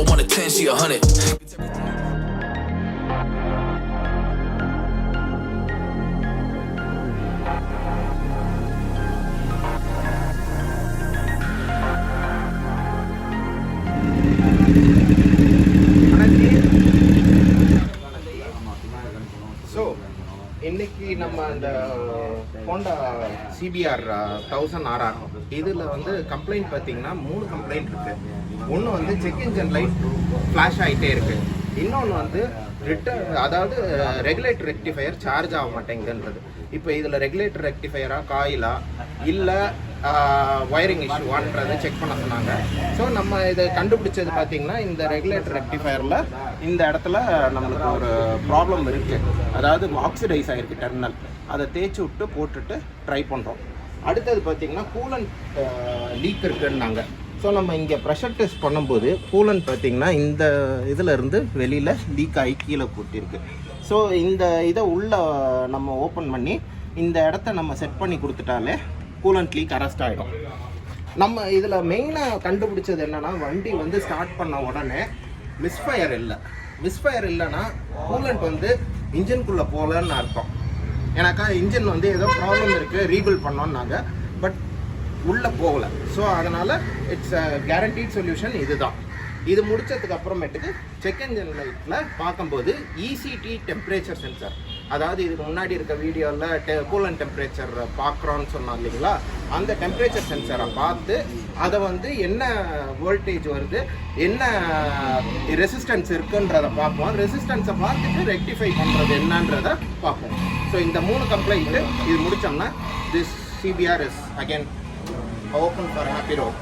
don't want a 10, she 100. So இன்னைக்கு நம்ம அந்த ஹோண்டா CBR1000RR இதில் வந்து கம்ப்ளைண்ட் பார்த்தீங்கன்னா 3 கம்ப்ளைண்ட் இருக்குது. ஒன்று வந்து செக் இன்ஜின் லைட் ஃப்ளாஷ் ஆகிட்டே இருக்குது. இன்னொன்று வந்து அதாவது ரெகுலேட்டர் ரெக்டிஃபையர் சார்ஜ் ஆக மாட்டேங்குதுன்றது. இப்போ இதில் ரெகுலேட்டர் ரெக்டிஃபையராக காயிலா இல்லை ஒயரிங் இஷ்யூவான்றது செக் பண்ண சொன்னாங்க. ஸோ நம்ம இதை கண்டுபிடிச்சது பார்த்திங்கன்னா இந்த ரெகுலேட்டர் ரெக்டிஃபையரில் இந்த இடத்துல நம்மளுக்கு ஒரு ப்ராப்ளம் இருக்குது. அதாவது ஆக்சிடைஸ் ஆகிருக்கு டெர்மினல். அதை தேய்ச்சி விட்டு போட்டுட்டு ட்ரை பண்ணுறோம். அடுத்தது பார்த்திங்கன்னா கூலண்ட் லீக் இருக்குன்னாங்க. ஸோ நம்ம இங்கே ப்ரெஷர் டெஸ்ட் பண்ணும்போது கூலண்ட் பார்த்திங்கன்னா இந்த இதில் இருந்து வெளியில் லீக் ஆகி கீழே கூட்டியிருக்கு. ஸோ இந்த இதை உள்ளே நம்ம ஓப்பன் பண்ணி இந்த இடத்த நம்ம செட் பண்ணி கொடுத்துட்டாலே கூலண்ட் லீக் அரெஸ்ட் ஆகிடும். நம்ம இதில் மெயினாக கண்டுபிடிச்சது என்னென்னா, வண்டி வந்து ஸ்டார்ட் பண்ண உடனே மிஸ்ஃபயர் இல்லைன்னா கூலண்ட் வந்து இன்ஜின்குள்ளே போகலன்னு அர்த்தம். ஏன்னாக்கா இன்ஜின் வந்து ஏதோ ப்ராப்ளம் இருக்குது, ரீபில்ட் பண்ணோன்னாங்க, பட் உள்ளே போகலை. ஸோ அதனால் இட்ஸ் அ கேரண்டீட் சொல்யூஷன் இதுதான். இது முடித்ததுக்கு அப்புறமேட்டுக்கு செக் இன்ஜின் லைட்டில் பார்க்கும்போது ECT டெம்பரேச்சர் சென்சார், அதாவது இதுக்கு முன்னாடி இருக்க வீடியோவில் கூலண்ட் டெம்பரேச்சர் பார்க்குறோன்னு சொன்னோம் இல்லைங்களா, அந்த டெம்பரேச்சர் சென்சாரை பார்த்து அதை வந்து என்ன வோல்டேஜ் வருது, என்ன ரெசிஸ்டன்ஸ் இருக்குன்றதை பார்ப்போம். ரெசிஸ்டன்ஸை பார்த்துட்டு ரெக்டிஃபை பண்ணுறது என்னன்றதை பார்ப்போம். ஸோ இந்த 3 கம்ப்ளைண்ட்டு இது முடித்தோம்னா this CBR is again open for happy road.